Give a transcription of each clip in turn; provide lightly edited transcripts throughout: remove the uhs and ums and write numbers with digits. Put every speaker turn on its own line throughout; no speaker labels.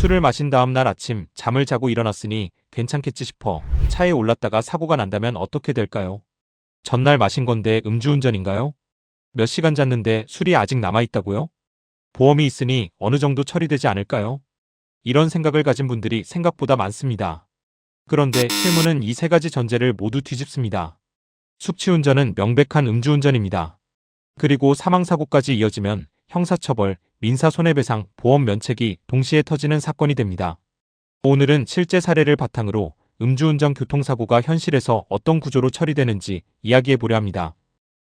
술을 마신 다음 날 아침 잠을 자고 일어났으니 괜찮겠지 싶어 차에 올랐다가 사고가 난다면 어떻게 될까요? 전날 마신 건데 음주운전인가요? 몇 시간 잤는데 술이 아직 남아있다고요? 보험이 있으니 어느 정도 처리되지 않을까요? 이런 생각을 가진 분들이 생각보다 많습니다. 그런데 실무는 이 세 가지 전제를 모두 뒤집습니다. 숙취운전은 명백한 음주운전입니다. 그리고 사망사고까지 이어지면 형사처벌, 민사손해배상, 보험 면책이 동시에 터지는 사건이 됩니다. 오늘은 실제 사례를 바탕으로 음주운전 교통사고가 현실에서 어떤 구조로 처리되는지 이야기해 보려 합니다.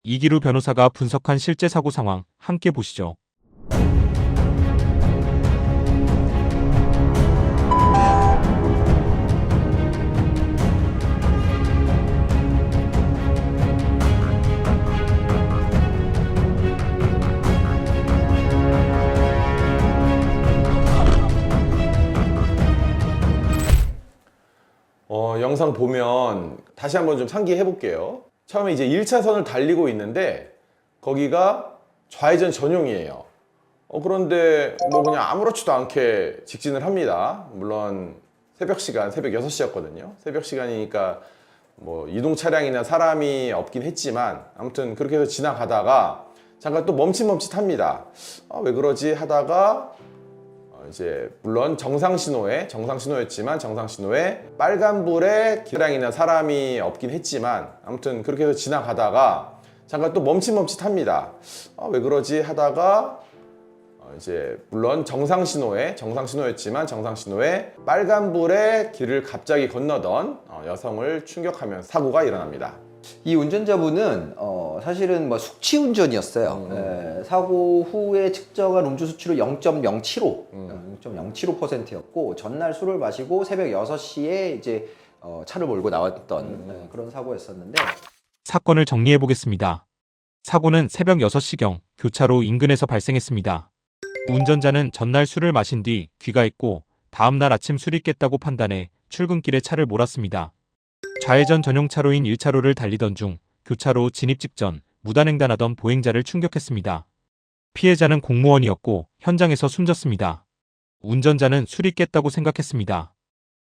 이기루 변호사가 분석한 실제 사고 상황 함께 보시죠.
영상 보면 다시 한번 좀 상기해 볼게요. 처음에 이제 1차선을 달리고 있는데 거기가 좌회전 전용이에요. 그런데 뭐 그냥 아무렇지도 않게 직진을 합니다. 물론 새벽 시간, 새벽 6시였거든요. 새벽 시간이니까 뭐 이동 차량이나 사람이 없긴 했지만 아무튼 그렇게 해서 지나가다가 잠깐 또 멈칫멈칫합니다. 왜 그러지 하다가 이제 물론 정상신호였지만 정상신호에 빨간불에 차량이나 사람이 없긴 했지만 아무튼 그렇게 해서 지나가다가 잠깐 또 멈칫멈칫합니다. 왜 그러지 하다가 이제 물론 정상신호였지만 정상신호에 빨간불에 길을 갑자기 건너던 여성을 충격하면서 사고가 일어납니다.
이 운전자분은 사실은 뭐 숙취운전이었어요. 사고 후에 측정한 음주 수치로 0.075%였고 전날 술을 마시고 새벽 6시에 이제 차를 몰고 나왔던 그런 사고였었는데
사건을 정리해 보겠습니다. 사고는 새벽 6시경 교차로 인근에서 발생했습니다. 운전자는 전날 술을 마신 뒤 귀가했고 다음날 아침 술이 깼다고 판단해 출근길에 차를 몰았습니다. 좌회전 전용차로인 1차로를 달리던 중 교차로 진입 직전 무단횡단하던 보행자를 충격했습니다. 피해자는 공무원이었고 현장에서 숨졌습니다. 운전자는 술이 깼다고 생각했습니다.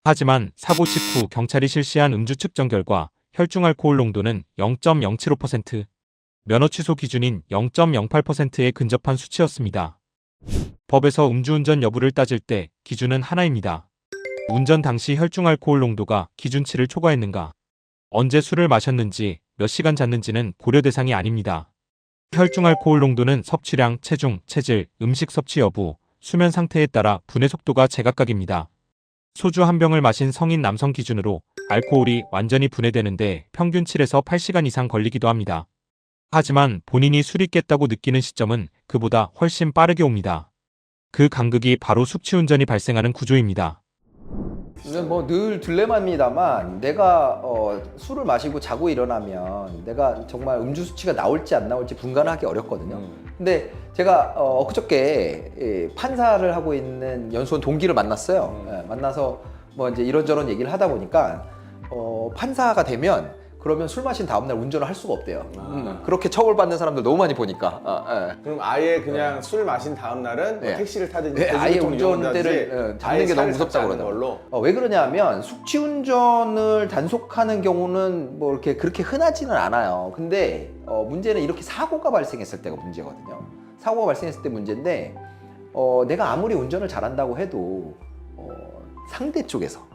하지만 사고 직후 경찰이 실시한 음주 측정 결과 혈중 알코올 농도는 0.075%, 면허 취소 기준인 0.08%에 근접한 수치였습니다. 법에서 음주운전 여부를 따질 때 기준은 하나입니다. 운전 당시 혈중 알코올 농도가 기준치를 초과했는가, 언제 술을 마셨는지, 몇 시간 잤는지는 고려 대상이 아닙니다. 혈중 알코올 농도는 섭취량, 체중, 체질, 음식 섭취 여부, 수면 상태에 따라 분해 속도가 제각각입니다. 소주 한 병을 마신 성인 남성 기준으로 알코올이 완전히 분해되는데 평균 7에서 8시간 이상 걸리기도 합니다. 하지만 본인이 술이 깼다고 느끼는 시점은 그보다 훨씬 빠르게 옵니다. 그 간극이 바로 숙취운전이 발생하는 구조입니다.
뭐 늘 딜레마입니다만 내가 술을 마시고 자고 일어나면 내가 정말 음주 수치가 나올지 안 나올지 분간하기 어렵거든요. 근데 제가 엊그저께 판사를 하고 있는 연수원 동기를 만났어요. 만나서 뭐 이제 이런저런 얘기를 하다 보니까 판사가 되면 그러면 술 마신 다음날 운전을 할 수가 없대요. 그렇게 처벌받는 사람들 너무 많이 보니까.
그럼 아예 그냥 술 마신 다음 날은 뭐 택시를 타든지
아예
대중교통을
운전대를
이용하든지
잡는 게 너무
차를
무섭다고
잡지 않는
그러더라고요.
걸로.
왜 그러냐면 숙취운전을 단속하는 경우는 뭐 이렇게 그렇게 흔하지는 않아요. 근데 문제는 이렇게 사고가 발생했을 때가 문제거든요. 사고가 발생했을 때 문제인데 내가 아무리 운전을 잘한다고 해도 상대 쪽에서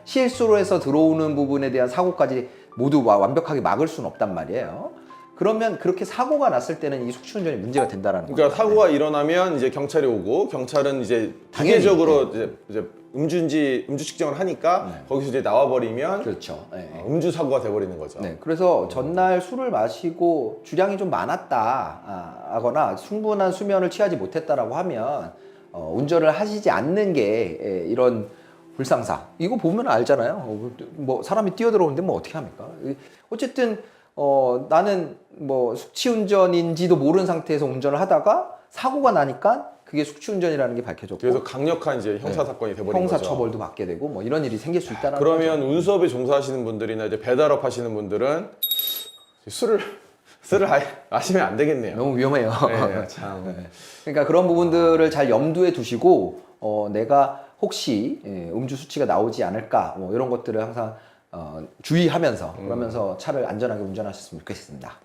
실수로 해서 들어오는 부분에 대한 사고까지 모두 완벽하게 막을 수는 없단 말이에요. 그러면 그렇게 사고가 났을 때는 이 숙취운전이 문제가 된다라는 거죠.
그러니까 사고가 일어나면 이제 경찰이 오고 경찰은 이제
당연히,
단계적으로 이제 음주 측정을 하니까 거기서 이제 나와버리면
그렇죠.
음주 사고가 돼버리는 거죠.
네, 그래서 전날 술을 마시고 주량이 좀 많았다 하거나 충분한 수면을 취하지 못했다라고 하면 운전을 하시지 않는 게 이런 불상사 이거 보면 알잖아요. 뭐 사람이 뛰어들어오는데 뭐 어떻게 합니까? 어쨌든 나는 뭐 숙취운전인지도 모르는 상태에서 운전을 하다가 사고가 나니까 그게 숙취운전이라는 게 밝혀졌고
그래서 강력한 이제 형사 사건이 돼버린 거죠.
형사처벌도 받게 되고 뭐 이런 일이 생길 수 있다는
그러면
거죠.
운수업에 종사하시는 분들이나 이제 배달업 하시는 분들은 술을 아예 마시면 안 되겠네요.
너무 위험해요.
네, 참.
그러니까 그런 부분들을 잘 염두에 두시고 내가 혹시 음주 수치가 나오지 않을까 뭐 이런 것들을 항상 주의하면서 그러면서 차를 안전하게 운전하셨으면 좋겠습니다.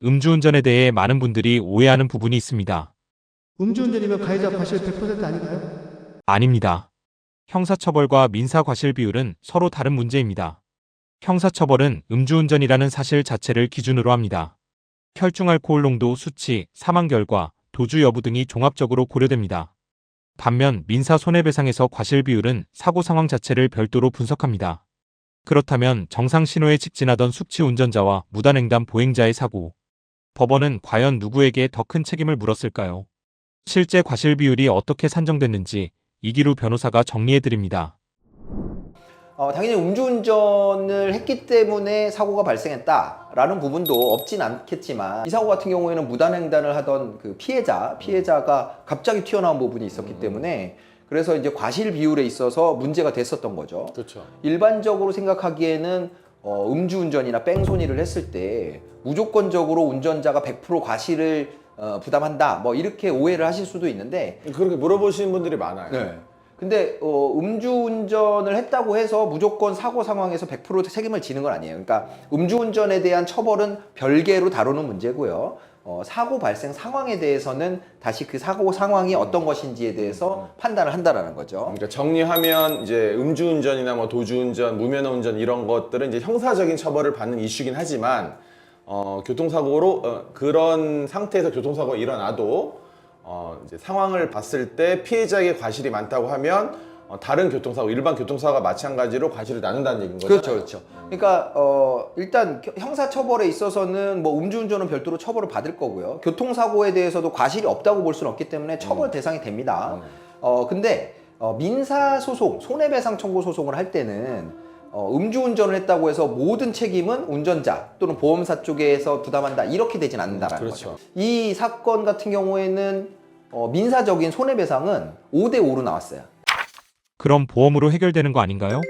음주운전에 대해 많은 분들이 오해하는 부분이 있습니다.
음주운전이면 가해자 과실 100% 아닌가요?
아닙니다. 형사처벌과 민사과실 비율은 서로 다른 문제입니다. 형사처벌은 음주운전이라는 사실 자체를 기준으로 합니다. 혈중 알코올 농도 수치, 사망 결과, 도주 여부 등이 종합적으로 고려됩니다. 반면 민사 손해배상에서 과실 비율은 사고 상황 자체를 별도로 분석합니다. 그렇다면 정상 신호에 직진하던 숙취 운전자와 무단횡단 보행자의 사고, 법원은 과연 누구에게 더 큰 책임을 물었을까요? 실제 과실 비율이 어떻게 산정됐는지 이기루 변호사가 정리해드립니다.
당연히 음주운전을 했기 때문에 사고가 발생했다라는 부분도 없진 않겠지만 이 사고 같은 경우에는 무단횡단을 하던 그 피해자가 갑자기 튀어나온 부분이 있었기 때문에 그래서 이제 과실 비율에 있어서 문제가 됐었던 거죠.
그렇죠.
일반적으로 생각하기에는 음주운전이나 뺑소니를 했을 때 무조건적으로 운전자가 100% 과실을 부담한다 뭐 이렇게 오해를 하실 수도 있는데
그렇게 물어보시는 분들이 많아요.
네. 근데 음주운전을 했다고 해서 무조건 사고 상황에서 100% 책임을 지는 건 아니에요. 그러니까 음주운전에 대한 처벌은 별개로 다루는 문제고요. 사고 발생 상황에 대해서는 다시 그 사고 상황이 어떤 것인지에 대해서 판단을 한다라는 거죠.
그러니까 정리하면 이제 음주운전이나 뭐 도주운전, 무면허운전 이런 것들은 이제 형사적인 처벌을 받는 이슈긴 하지만 교통사고로 그런 상태에서 교통사고가 일어나도 이제 상황을 봤을 때 피해자에게 과실이 많다고 하면 다른 교통사고, 일반 교통사고와 마찬가지로 과실을 나눈다는 얘기인 거죠.
그렇죠, 그렇죠. 그러니까 일단 형사처벌에 있어서는 뭐 음주운전은 별도로 처벌을 받을 거고요. 교통사고에 대해서도 과실이 없다고 볼 수는 없기 때문에 처벌 대상이 됩니다. 근데 민사소송, 손해배상 청구 소송을 할 때는 음주운전을 했다고 해서 모든 책임은 운전자 또는 보험사 쪽에서 부담한다 이렇게 되진 않는다라는
그렇죠.
거죠. 이 사건 같은 경우에는 민사적인 손해배상은 5대5로 나왔어요.
그럼 보험으로 해결되는 거 아닌가요?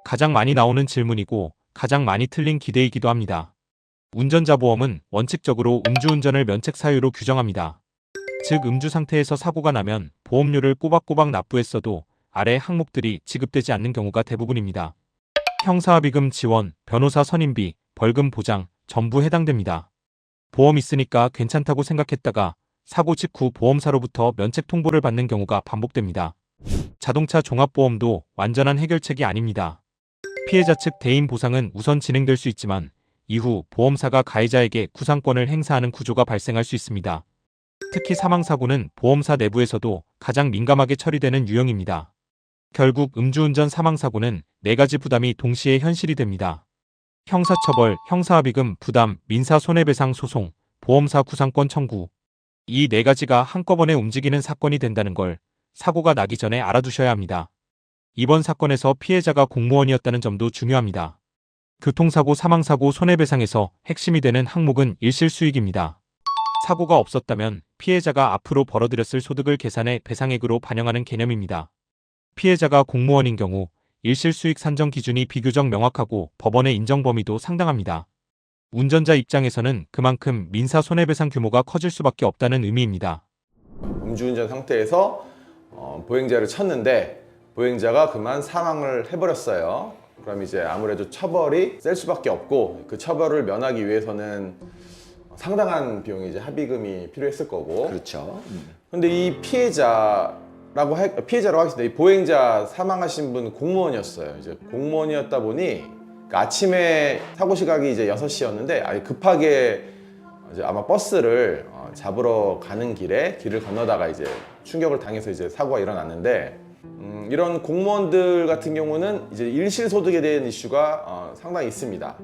가장 많이 나오는 질문이고 가장 많이 틀린 기대이기도 합니다. 운전자 보험은 원칙적으로 음주운전을 면책 사유로 규정합니다. 즉 음주 상태에서 사고가 나면 보험료를 꼬박꼬박 납부했어도 아래 항목들이 지급되지 않는 경우가 대부분입니다. 형사합의금 지원, 변호사 선임비, 벌금 보장 전부 해당됩니다. 보험 있으니까 괜찮다고 생각했다가 사고 직후 보험사로부터 면책 통보를 받는 경우가 반복됩니다. 자동차 종합보험도 완전한 해결책이 아닙니다. 피해자 측 대인 보상은 우선 진행될 수 있지만 이후 보험사가 가해자에게 구상권을 행사하는 구조가 발생할 수 있습니다. 특히 사망사고는 보험사 내부에서도 가장 민감하게 처리되는 유형입니다. 결국 음주운전 사망사고는 4가지 부담이 동시에 현실이 됩니다. 형사처벌, 형사합의금 부담, 민사손해배상 소송, 보험사 구상권 청구. 이 4가지가 한꺼번에 움직이는 사건이 된다는 걸 사고가 나기 전에 알아두셔야 합니다. 이번 사건에서 피해자가 공무원이었다는 점도 중요합니다. 교통사고, 사망사고, 손해배상에서 핵심이 되는 항목은 일실수익입니다. 사고가 없었다면 피해자가 앞으로 벌어들였을 소득을 계산해 배상액으로 반영하는 개념입니다. 피해자가 공무원인 경우 일실수익 산정 기준이 비교적 명확하고 법원의 인정 범위도 상당합니다. 운전자 입장에서는 그만큼 민사 손해배상 규모가 커질 수밖에 없다는 의미입니다.
음주운전 상태에서 보행자를 쳤는데 보행자가 그만 사망을 해버렸어요. 그럼 이제 아무래도 처벌이 셀 수밖에 없고 그 처벌을 면하기 위해서는 상당한 비용이 이제 합의금이 필요했을 거고.
그렇죠.
근데 이 피해자라고 하겠습니다. 이 보행자 사망하신 분 공무원이었어요. 이제 공무원이었다 보니 아침에 사고 시각이 이제 6시였는데 급하게 이제 아마 버스를 잡으러 가는 길에 길을 건너다가 이제 충격을 당해서 이제 사고가 일어났는데 이런 공무원들 같은 경우는 이제 일실소득에 대한 이슈가 상당히 있습니다.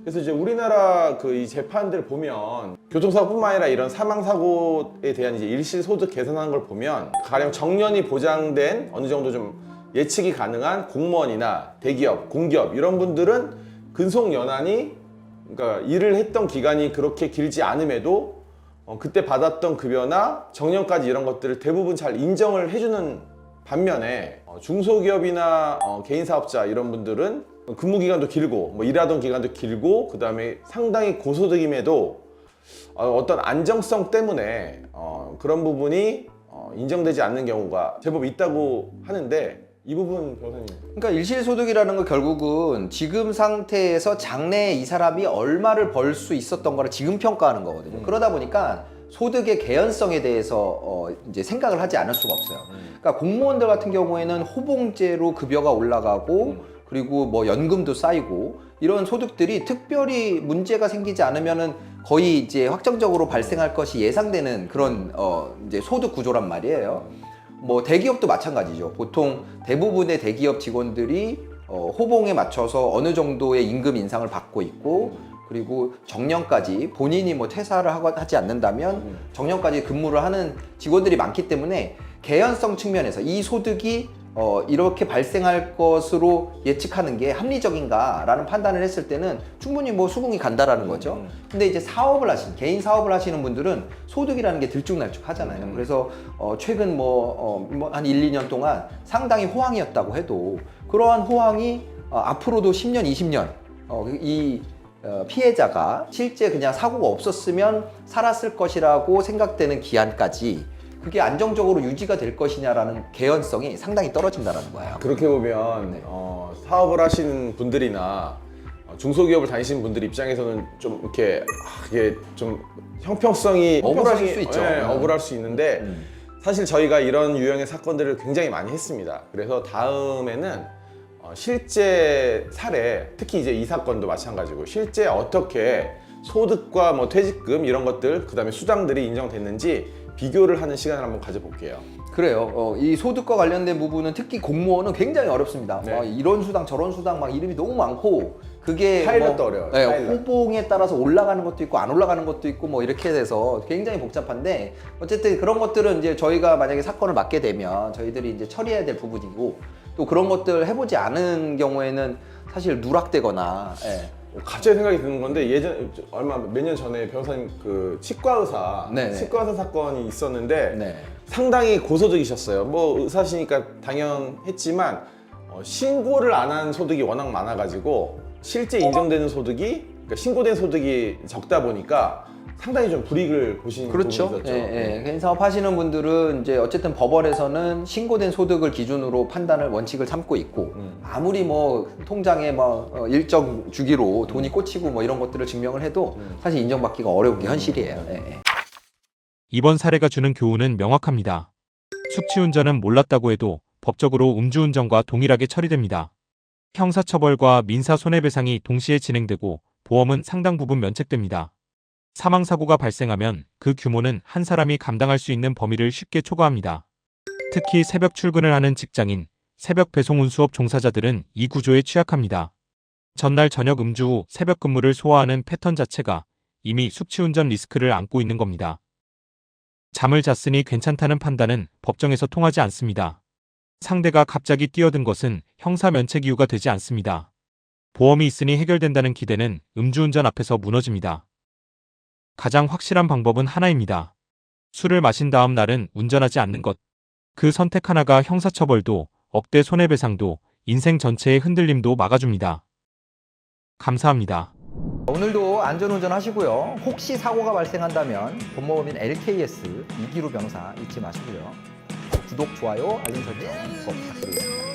그래서 이제 우리나라 이 재판들 보면 교통사고뿐만 아니라 이런 사망사고에 대한 이제 일실소득 계산하는 걸 보면 가령 정년이 보장된 어느 정도 좀 예측이 가능한 공무원이나 대기업, 공기업 이런 분들은 근속연한이 그러니까 일을 했던 기간이 그렇게 길지 않음에도 그때 받았던 급여나 정년까지 이런 것들을 대부분 잘 인정을 해주는 반면에 중소기업이나 개인사업자 이런 분들은 근무기간도 길고 뭐 일하던 기간도 길고 그 다음에 상당히 고소득임에도 어떤 안정성 때문에 그런 부분이 인정되지 않는 경우가 제법 있다고 하는데 이 부분 변호사님.
그러니까 일실소득이라는 건 결국은 지금 상태에서 장래에 이 사람이 얼마를 벌 수 있었던 거를 지금 평가하는 거거든요. 그러다 보니까 소득의 개연성에 대해서 이제 생각을 하지 않을 수가 없어요. 그러니까 공무원들 같은 경우에는 호봉제로 급여가 올라가고 그리고 뭐 연금도 쌓이고 이런 소득들이 특별히 문제가 생기지 않으면은 거의 이제 확정적으로 발생할 것이 예상되는 그런 이제 소득 구조란 말이에요. 뭐 대기업도 마찬가지죠. 보통 대부분의 대기업 직원들이 호봉에 맞춰서 어느 정도의 임금 인상을 받고 있고 그리고 정년까지 본인이 뭐 퇴사를 하지 않는다면 정년까지 근무를 하는 직원들이 많기 때문에 개연성 측면에서 이 소득이 이렇게 발생할 것으로 예측하는 게 합리적인가라는 판단을 했을 때는 충분히 뭐 수긍이 간다라는 거죠. 근데 이제 개인 사업을 하시는 분들은 소득이라는 게 들쭉날쭉 하잖아요. 그래서 최근 한 1, 2년 동안 상당히 호황이었다고 해도 그러한 호황이 앞으로도 10년, 20년 이 피해자가 실제 그냥 사고가 없었으면 살았을 것이라고 생각되는 기한까지 그게 안정적으로 유지가 될 것이냐라는 개연성이 상당히 떨어진다는 거예요.
그렇게 보면
네.
사업을 하시는 분들이나 중소기업을 다니시는 분들 입장에서는 좀 이렇게 이게 좀
억울하실 수 있죠.
네, 억울할 수 있는데 사실 저희가 이런 유형의 사건들을 굉장히 많이 했습니다. 그래서 다음에는 실제 사례, 특히 이제 이 사건도 마찬가지고 실제 어떻게 소득과 뭐 퇴직금 이런 것들, 그다음에 수당들이 인정됐는지 비교를 하는 시간을 한번 가져볼게요.
그래요. 이 소득과 관련된 부분은 특히 공무원은 굉장히 어렵습니다.
네.
이런 수당 저런 수당 막 이름이 너무 많고 그게
파일럿도 어려워요.
네,
파일럿.
호봉에 따라서 올라가는 것도 있고 안 올라가는 것도 있고 뭐 이렇게 돼서 굉장히 복잡한데 어쨌든 그런 것들은 이제 저희가 만약에 사건을 맡게 되면 저희들이 이제 처리해야 될 부분이고 또 그런 것들 해보지 않은 경우에는 사실 누락되거나
갑자기 생각이 드는 건데 몇 년 전에 변호사님 그 치과 의사 사건이 있었는데
네.
상당히 고소득이셨어요. 뭐 의사시니까 당연했지만 신고를 안 한 소득이 워낙 많아가지고 실제 인정되는 소득이 그러니까 신고된 소득이 적다 보니까 상당히 좀 불이익을 보신
그렇죠.
부분이 있었죠.
개인 사업 하시는 분들은 이제 어쨌든 법원에서는 신고된 소득을 기준으로 원칙을 삼고 있고 아무리 뭐 통장에 뭐 일정 주기로 돈이 꽂히고 뭐 이런 것들을 증명을 해도 사실 인정받기가 어려운 게 현실이에요.
이번 사례가 주는 교훈은 명확합니다. 숙취운전은 몰랐다고 해도 법적으로 음주운전과 동일하게 처리됩니다. 형사처벌과 민사손해배상이 동시에 진행되고 보험은 상당 부분 면책됩니다. 사망사고가 발생하면 그 규모는 한 사람이 감당할 수 있는 범위를 쉽게 초과합니다. 특히 새벽 출근을 하는 직장인, 새벽 배송 운수업 종사자들은 이 구조에 취약합니다. 전날 저녁 음주 후 새벽 근무를 소화하는 패턴 자체가 이미 숙취운전 리스크를 안고 있는 겁니다. 잠을 잤으니 괜찮다는 판단은 법정에서 통하지 않습니다. 상대가 갑자기 뛰어든 것은 형사 면책 이유가 되지 않습니다. 보험이 있으니 해결된다는 기대는 음주운전 앞에서 무너집니다. 가장 확실한 방법은 하나입니다. 술을 마신 다음 날은 운전하지 않는 것. 그 선택 하나가 형사처벌도, 억대 손해배상도, 인생 전체의 흔들림도 막아줍니다. 감사합니다.
오늘도 안전운전 하시고요. 혹시 사고가 발생한다면 법무법인 LKS 이기루 변호사 잊지 마시고요. 구독, 좋아요, 알림 설정 꼭 부탁드리겠습니다.